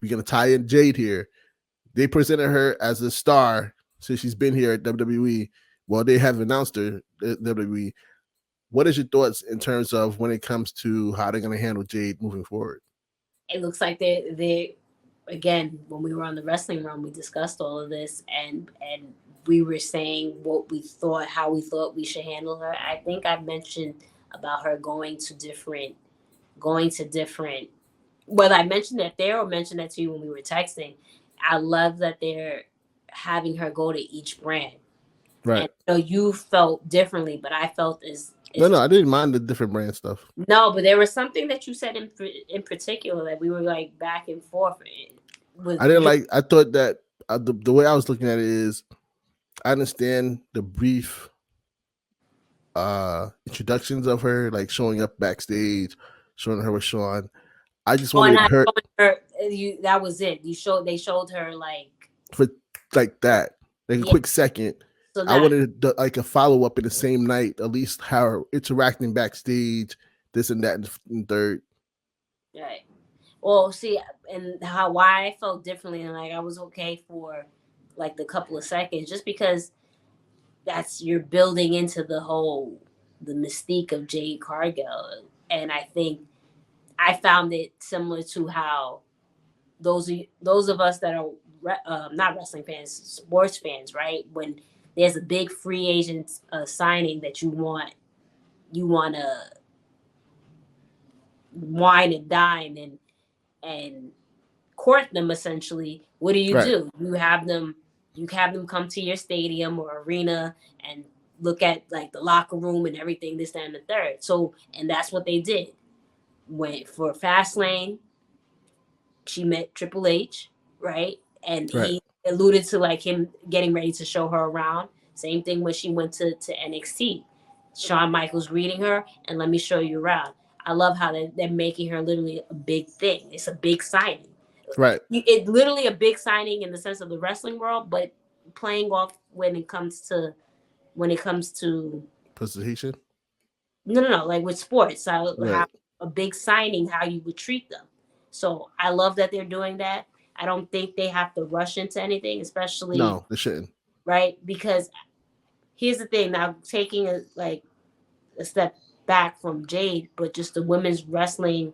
we're gonna tie in Jade here. They presented her as a star since she's been here at WWE. Well, they have announced her at WWE. What is your thoughts in terms of when it comes to how they're going to handle Jade moving forward? It looks like they again, when we were on the wrestling room, we discussed all of this, and we were saying what we thought, how we thought we should handle her. I think I mentioned about her going to different. Whether I mentioned that there or mentioned that to you when we were texting, I love that they're having her go to each brand. Right. And so you felt differently, but I felt No, I didn't mind the different brand stuff. no, but there was something that you said in particular that we were like back and forth with. I didn't like. I thought that the way I was looking at it is, I understand the brief introductions of her, like showing up backstage, showing her with Sean. I just wanted her. That was it. They showed her like for like that, like a quick second. So I wanted like a follow up in the same night, at least how interacting backstage, this and that, and third. Right. Well, see, and why I felt differently, and like I was okay for like the couple of seconds, just because you're building into the mystique of Jade Cargill, and I think I found it similar to how those of us that are not wrestling fans, sports fans, right? When there's a big free agent signing that you want to wine and dine and court them, essentially. What do? You have them come to your stadium or arena and look at like the locker room and everything, this, that, and the third. So, and that's what they did. Went for Fastlane, she met Triple H, right? And he alluded to like him getting ready to show her around. Same thing when she went to NXT. Shawn Michaels greeting her and let me show you around. I love how they're making her literally a big thing. It's a big signing. Right. It's literally a big signing in the sense of the wrestling world, but playing off when it comes to presentation. No. Like with sports, how a big signing, how you would treat them. So I love that they're doing that. I don't think they have to rush into anything, especially no, they shouldn't. Right, because here's the thing. Now taking a step back from Jade, but just the women's wrestling,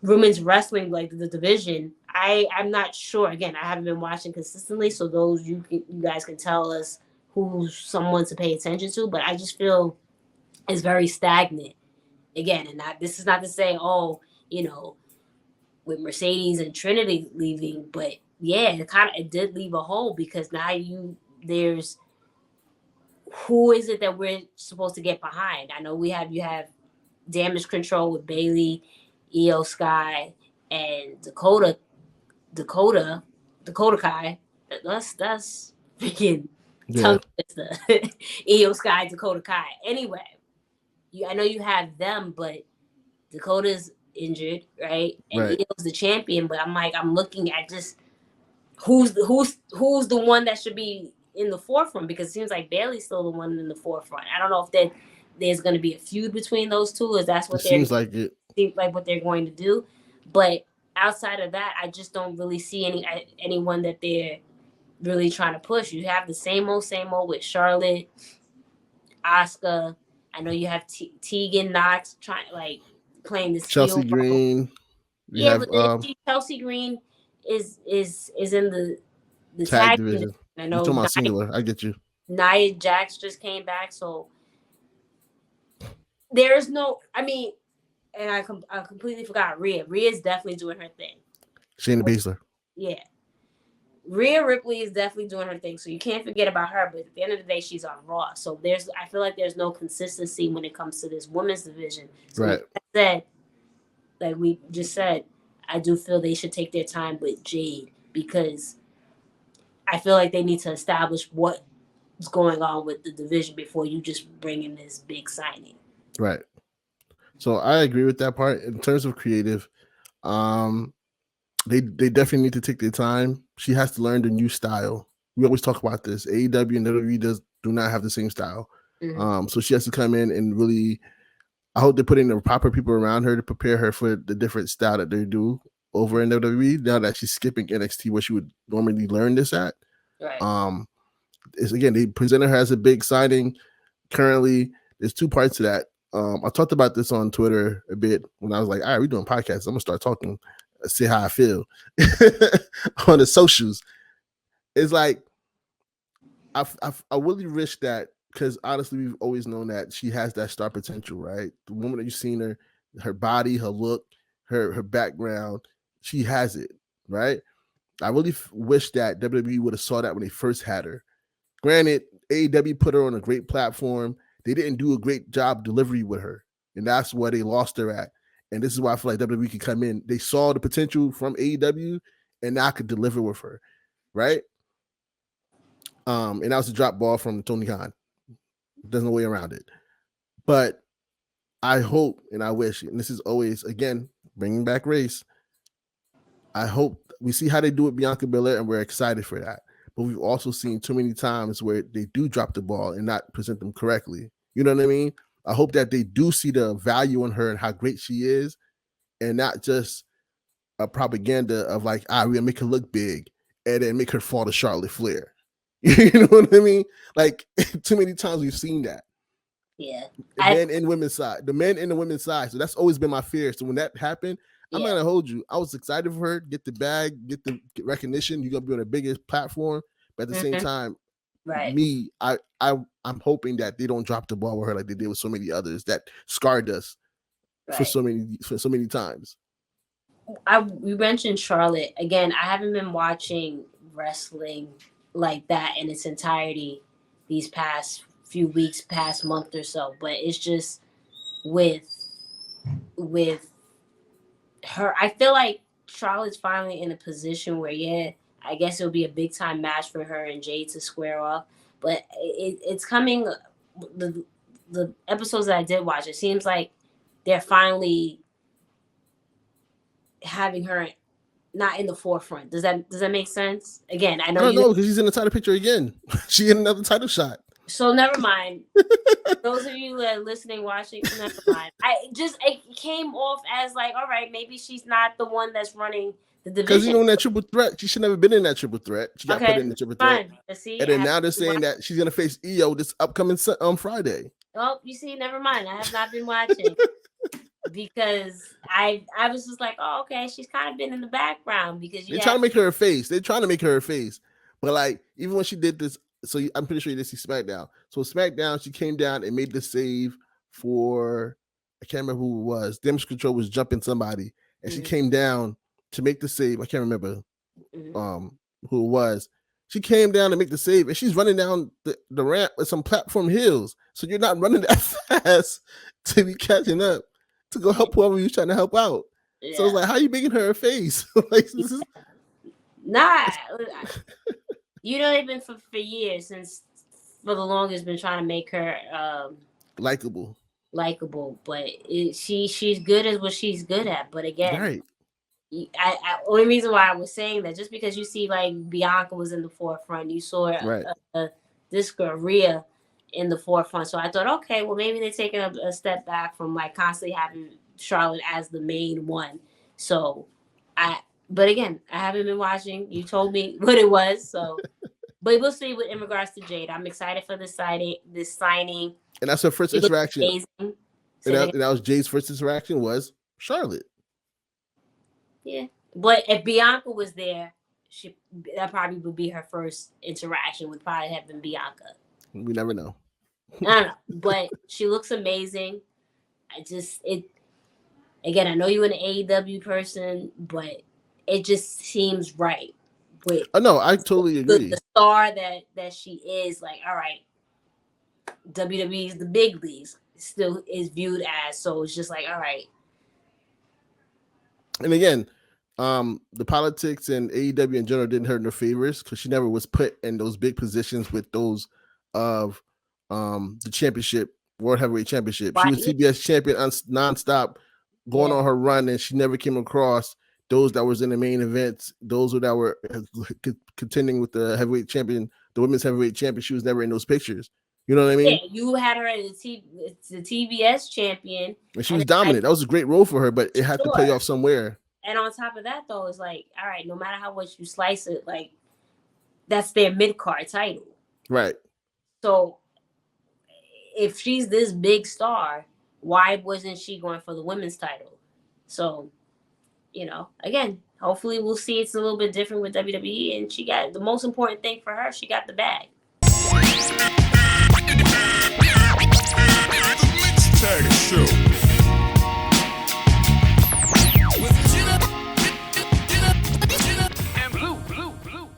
like the division. I'm not sure. Again, I haven't been watching consistently, so those you guys can tell us who's someone to pay attention to. But I just feel it's very stagnant. Again, and this is not to say, with Mercedes and Trinity leaving, but yeah, it did leave a hole because now there's who is it that we're supposed to get behind? I know you have Damage Control with Bayley, Io Sky, and Dakota Kai. That's freaking tongue twister. Io Sky, Dakota Kai. Anyway, I know you have them, but Dakota's injured, right? And Io's the champion, but I'm looking at just who's the one that should be in the forefront, because it seems like Bayley's still the one in the forefront. I don't know if there's going to be a feud between those two, or that's what seems like it. Seems like what they're going to do. But outside of that, I just don't really see anyone that they're really trying to push. You have the same old with Charlotte, Asuka. I know you have Tegan Knox playing this Chelsea Green. But Chelsea Green is in the tag division. I know. You're talking about singular. I get you. Nia Jax just came back, so there is no. I mean, and I completely forgot Rhea. Rhea's definitely doing her thing. Shayna Baszler. Yeah. Rhea Ripley is definitely doing her thing, so you can't forget about her. But at the end of the day, she's on Raw, so I feel like there's no consistency when it comes to this women's division. So right. Like we just said, I do feel they should take their time with Jade, because I feel like they need to establish what's going on with the division before you just bring in this big signing. Right. So I agree with that part. In terms of creative, they definitely need to take their time. She has to learn the new style. We always talk about this. AEW and WWE do not have the same style. Mm-hmm. So she has to come in and really, I hope they put in the proper people around her to prepare her for the different style that they do. over in WWE now that she's skipping NXT where she would normally learn this at. Right. Is again they presented her as a big signing. Currently, there's two parts to that. I talked about this on Twitter a bit when I was like, all right, we're doing podcasts. I'm gonna start talking, see how I feel on the socials. It's like I really wish that because honestly, we've always known that she has that star potential, right? The woman that you've seen her body, her look, her background, she has it, right? I really wish that WWE would have saw that when they first had her. Granted, AEW put her on a great platform. They didn't do a great job delivery with her, and that's where they lost her at. And this is why I feel like WWE could come in. They saw the potential from AEW, and now I could deliver with her, right? And that was a drop ball from Tony Khan. There's no way around it. But I hope and I wish, and this is always again bringing back race. I hope we see how they do it, Bianca Belair, and we're excited for that. But we've also seen too many times where they do drop the ball and not present them correctly. You know what I mean? I hope that they do see the value in her and how great she is, and not just a propaganda of like, we're gonna make her look big and then make her fall to Charlotte Flair. You know what I mean? Like too many times we've seen that. Yeah. Men and women's side, the men and the women's side. So that's always been my fear. So when that happened, I'm not gonna hold you. I was excited for her, get the bag, get the recognition. You're gonna be on the biggest platform, but at the same time, right. I'm hoping that they don't drop the ball with her like they did with so many others that scarred us for so many times. We mentioned Charlotte again. I haven't been watching wrestling like that in its entirety these past few weeks, past month or so. But it's just with her. I feel like Charlotte's finally in a position where, I guess it'll be a big time match for her and Jade to square off. But it's coming. The episodes that I did watch, it seems like they're finally having her not in the forefront. Does that make sense? Again, I know because she's in the title picture again. She in another title shot. So never mind. Those of you that are listening, watching, never mind. It came off as like, all right, maybe she's not the one that's running the division. Because in that triple threat, she should never been in that triple threat. She got put in the triple threat. See, and then now they're saying that she's gonna face Io this upcoming Friday. Oh, you see, never mind. I have not been watching because I was just like, oh, okay, she's kind of been in the background because they're trying to make her a face. They're trying to make her a face, but like even when she did this. So I'm pretty sure you did see SmackDown. So SmackDown, she came down and made the save for, I can't remember who it was. Damage Control was jumping somebody, and she came down to make the save. I can't remember who it was. She came down to make the save, and she's running down the ramp with some platform hills. So you're not running that fast to be catching up to go help whoever you're trying to help out. Yeah. So it's like, how are you making her a face? Like, this is... Nah. They've been for years since for the longest been trying to make her likable, but she's good at what she's good at. But again, right. Only reason why I was saying that just because you see like Bianca was in the forefront, you saw this girl Rhea in the forefront. So I thought, okay, well maybe they're taking a step back from like constantly having Charlotte as the main one. So But again, I haven't been watching. You told me what it was, so. But we'll see in regards to Jade. I'm excited for this signing. And that's her first interaction. And that was Jade's first interaction was Charlotte. Yeah, but if Bianca was there, that probably would be her first interaction. Would probably have been Bianca. We never know. I don't know, but she looks amazing. Again, I know you're an AEW person, but it just seems right. No, I totally agree. The star that she is, like, all right, WWE's the big leagues still is viewed as, so it's just like, all right. And again, the politics and AEW in general didn't hurt in her favors because she never was put in those big positions with those of the championship, World Heavyweight Championship. Right. She was CBS champion nonstop, going on her run, and she never came across those that was in the main events, those that were contending with the heavyweight champion, the women's heavyweight champion. She was never in those pictures. You know what I mean? Yeah, you had her as the TBS champion. And she was dominant. That was a great role for her, but it had to play off somewhere. And on top of that, though, it's like, all right, no matter how much you slice it, like that's their mid card title. Right. So if she's this big star, why wasn't she going for the women's title? So, again, hopefully we'll see it's a little bit different with WWE. And she got the most important thing for her, she got the bag.